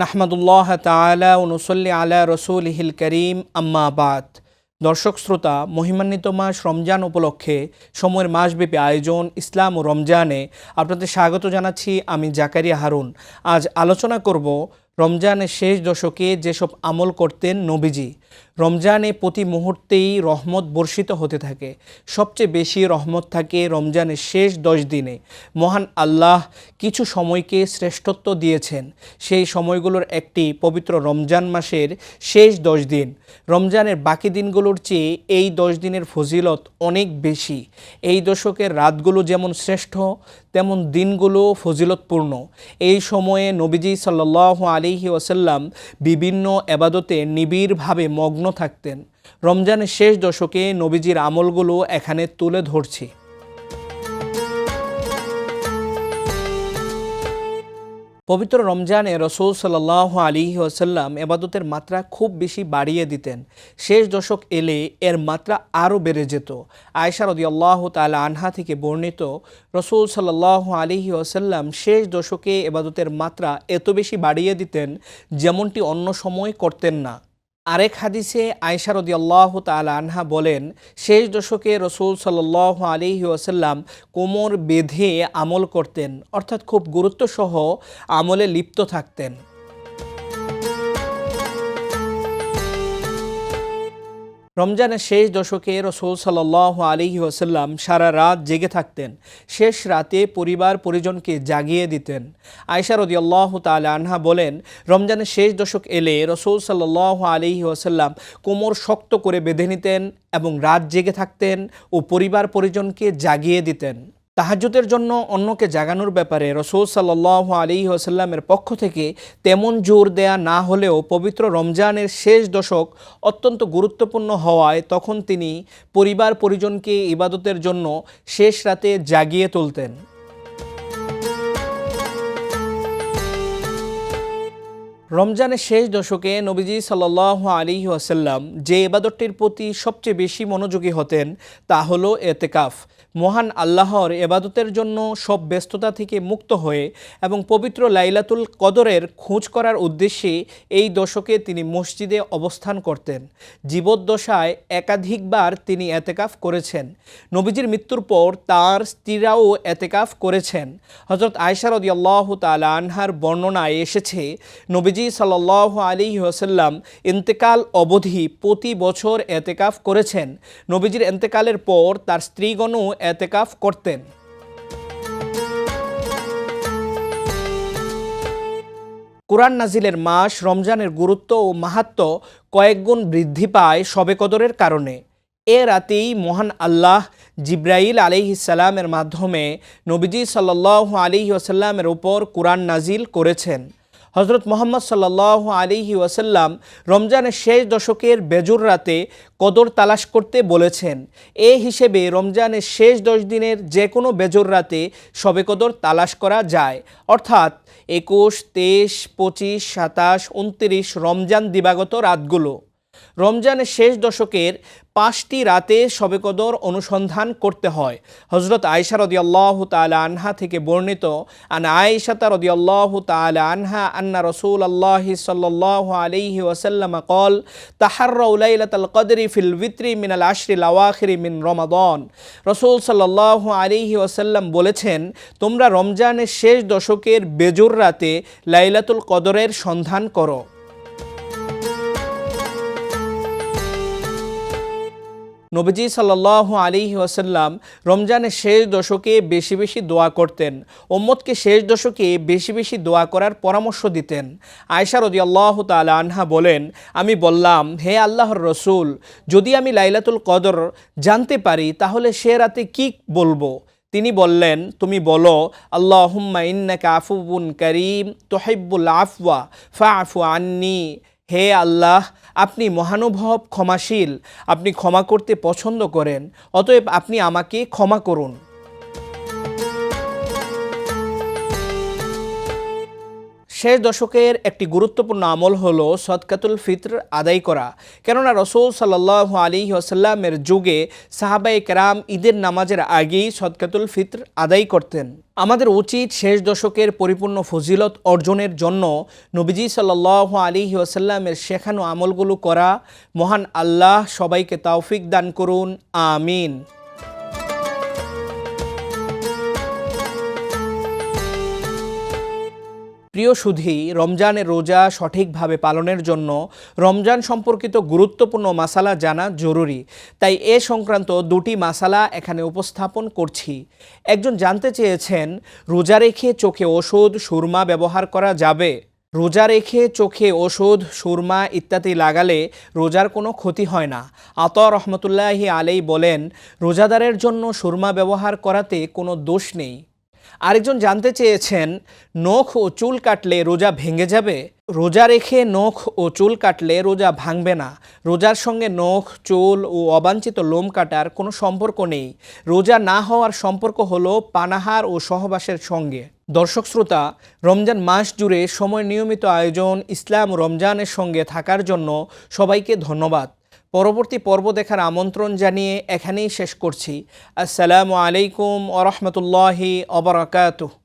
নাহমাদুল্লাহ তাআলা ও নুসল্লি আলা রসুলিহিল করিম আম্মা বাদ। দর্শক শ্রোতা, মহিমান্বিত মাস রমজান উপলক্ষে সময়ের মাসব্যাপী আয়োজন ইসলাম ও রমজানে আপনাদের স্বাগত জানাচ্ছি। আমি জাকারিয়া হারুন। আজ আলোচনা করব রমজানের শেষ দশকে যেসব আমল করতেন নবীজি। রমজানে প্রতি মুহূর্তেই রহমত বর্ষিত হতে থাকে। সবচেয়ে বেশি রহমত থাকে রমজানের শেষ 10 দিনে। মহান আল্লাহ কিছু সময়কে শ্রেষ্ঠত্ব দিয়েছেন। সেই সময়গুলোর একটি পবিত্র রমজান মাসের শেষ 10 দিন। রমজানের বাকি দিনগুলোর চেয়ে এই 10 দিনের ফজিলত অনেক বেশি। এই দশকের রাতগুলো যেমন শ্রেষ্ঠ, তেমন দিনগুলো ফজিলতপূর্ণ। এই সময়ে নবীজি সাল্লাল্লাহু আলাইহি ওয়াসাল্লাম বিভিন্ন এবাদতে নিবিড়ভাবে মগ্ন থাকতেন। রমজানের শেষ দশকে নবীজির আমলগুলো এখানে তুলে ধরছি। পবিত্র রমজানে রাসূল সাল্লাল্লাহু আলাইহি ওয়াসাল্লাম এবাদতের মাত্রা খুব বেশি বাড়িয়ে দিতেন। শেষ দশক এলে এর মাত্রা আরও বেড়ে যেত। আয়েশা রাদিয়াল্লাহু তাআলা আনহা থেকে বর্ণিত, রাসূল সাল্লাল্লাহু আলাইহি ওয়াসাল্লাম শেষ দশকে এবাদতের মাত্রা এত বেশি বাড়িয়ে দিতেন যেমনটি অন্য সময় করতেন না। আরেক হাদিসে আয়েশা রাদিয়াল্লাহু তাআলা আনহা বলেন, শেষ দশকে রাসূল সাল্লাল্লাহু আলাইহি ওয়াসাল্লাম কোমর বেঁধে আমল করতেন, অর্থাৎ খুব গুরুত্বসহ আমলে লিপ্ত থাকতেন। রমজানের শেষ দশকে রাসূল সাল্লাল্লাহু আলাইহি ওয়াসাল্লাম সারা রাত জেগে থাকতেন। শেষ রাতে পরিবার পরিজনকে জাগিয়ে দিতেন। আয়েশা রাদিয়াল্লাহু তাআলা আনহা বলেন, রমজানের শেষ দশক এলে রাসূল সাল্লাল্লাহু আলাইহি ওয়াসাল্লাম কোমর শক্ত করে বেঁধে নিতেন এবং রাত জেগে থাকতেন ও পরিবার পরিজনকে জাগিয়ে দিতেন। তাহাজ্জুদের জন্য অন্যকে জাগানোর ব্যাপারে রাসূল সাল্লাল্লাহু আলাইহি ওয়াসাল্লামের পক্ষ থেকে তেমন জোর দেয়া না হলেও পবিত্র রমজানের শেষ দশক অত্যন্ত গুরুত্বপূর্ণ হওয়ায় তখন তিনি পরিবার পরিজনকে ইবাদতের জন্য শেষ রাতে জাগিয়ে তুলতেন। রমজানের শেষ দশকে নবীজি সাল্লাল্লাহু আলাইহি ওয়াসাল্লাম যে ইবাদতটির প্রতি সবচেয়ে বেশি মনোযোগী হতেন তা হলো এতেকাফ। মহান আল্লাহর ইবাদতের জন্য সব ব্যস্ততা থেকে মুক্ত হয়ে এবং পবিত্র লাইলাতুল কদরের খোঁজ করার উদ্দেশ্যে এই দশকে তিনি মসজিদে অবস্থান করতেন। জীবদ্দশায় একাধিকবার তিনি এতেকাফ করেছেন। নবীজির মৃত্যুর পর তার স্ত্রীরাও এতেকাফ করেছেন। হযরত আয়েশা রাদিয়াল্লাহু তাআলা আনহার বর্ণনায় এসেছে, নবীজি সাল্লাল্লাহু আলাইহি ওয়াসাল্লাম ইন্তেকাল অবধি প্রতি বছর এতেকাফ করেছেন। নবীজির ইন্তেকালের পর তার স্ত্রীগণও এতেকাফ করতেন। কুরআন নাজিলের মাস রমজানের গুরুত্ব ও মাহাত্ম্য কয়েকগুণ বৃদ্ধি পায় শবে কদরের কারণে। এ রাতেই মহান আল্লাহ জিবরাইল আলাইহিস সালামের মাধ্যমে নবীজি সাল্লাল্লাহু আলাইহি ওয়াসাল্লামের উপর কুরআন নাজিল করেছেন। হযরত মুহাম্মদ সাল্লাল্লাহু আলাইহি ওয়াসাল্লাম রমজানের শেষ দশকের বেজুর রাতে কদর তালাশ করতে বলেছেন। এ হিসেবে রমজানের শেষ 10 দিনের যে কোনো বেজুর রাতে শবে কদর তালাশ করা যায়, অর্থাৎ 21, 23, 25, 27, 29 রমজান দিবাগত রাতগুলো। রমজানের শেষ দশকের 5টি রাতে শবে কদর অনুসন্ধান করতে হয়। হযরত আয়েশা রাদিয়াল্লাহু তাআলা আনহা থেকে বর্ণিত, আন আয়েশা রাদিয়াল্লাহু তাআলা আনহা আন্না রাসূলুল্লাহি সাল্লাল্লাহু আলাইহি ওয়াসাল্লাম قال তাহাররাউ লাইলাতাল কদরি ফিল বিত্রি মিনাল আশরিল আওয়াখিরি মিন রমাদান। রাসূল সাল্লাল্লাহু আলাইহি ওয়াসাল্লাম বলেছেন, তোমরা রমজানের শেষ দশকের বেজুর রাতে লাইলাতুল কদরের সন্ধান করো। নবীজি সাল্লাল্লাহু আলাইহি ওয়াসাল্লাম রমজানের শেষ দশকে বেশি বেশি দোয়া করতেন। উম্মতকে শেষ দশকে বেশি বেশি দোয়া করার পরামর্শ দিতেন। আয়েশা রাদিয়াল্লাহু তাআলা আনহা বলেন, আমি বললাম, হে আল্লাহর রসূল, যদি আমি লাইলাতুল কদর জানতে পারি তাহলে সে রাতে কি বলবো? তিনি বললেন, তুমি বলো, আল্লাহুম্মা ইন্নাকা আফুউন কারীম তুহিব্বুল আফওয়া ফাআফু আন্নী। হে আল্লাহ, আপনি মহানুভব, ক্ষমাশীল, আপনি ক্ষমা করতে পছন্দ করেন, অতএব আপনি আমাকে ক্ষমা করুন। শেষ দশকের একটি গুরুত্বপূর্ণ আমল হলো সদকাতুল ফিত্র আদায় করা। কেননা রাসূল সাল্লাল্লাহু আলাইহি ওয়াসাল্লামের যুগে সাহাবায়ে কেরাম ঈদের নামাজের আগেই সদকাতুল ফিত্র আদায় করতেন। আমাদের উচিত শেষ দশকের পরিপূর্ণ ফজিলত অর্জনের জন্য নবীজি সাল্লাল্লাহু আলাইহি ওয়াসাল্লামের শেখানো আমলগুলো করা। মহান আল্লাহ সবাইকে তৌফিক দান করুন, আমিন। প্রিয় সুধী, রমজানের রোজা সঠিকভাবে পালনের জন্য রমজান সম্পর্কিত গুরুত্বপূর্ণ মাসালা জানা জরুরি। তাই এ সংক্রান্ত দুটি মাসালা এখানে উপস্থাপন করছি। একজন জানতে চেয়েছেন, রোজা রেখে চোখে ওষুধ সুরমা ব্যবহার করা যাবে? রোজা রেখে চোখে ওষুধ সুরমা ইত্যাদি লাগালে রোজার কোনো ক্ষতি হয় না। আতা রহমতুল্লাহি আলাইহি বলেন, রোজাদারের জন্য সুরমা ব্যবহার করাতে কোনো দোষ নেই। আরেকজন জানতে চেয়েছেন, নখ ও চুল কাটলে রোজা ভেঙে যাবে? রোজা রেখে নখ ও চুল কাটলে রোজা ভাঙবে না। রোজার সঙ্গে নখ, চুল ও অবাঞ্ছিত লোম কাটার কোনো সম্পর্ক নেই। রোজা না হওয়ার সম্পর্ক হলো পানাহার ও সহবাসের সঙ্গে। দর্শক শ্রোতা, রমজান মাস জুড়ে সময় নিয়মিত আয়োজন ইসলাম রমজানের সঙ্গে থাকার জন্য সবাইকে ধন্যবাদ। পরবর্তী পর্ব দেখার আমন্ত্রণ জানিয়ে এখানেই শেষ করছি। আসসালামু আলাইকুম ওয়া রাহমাতুল্লাহি ওয়া বারাকাতুহু।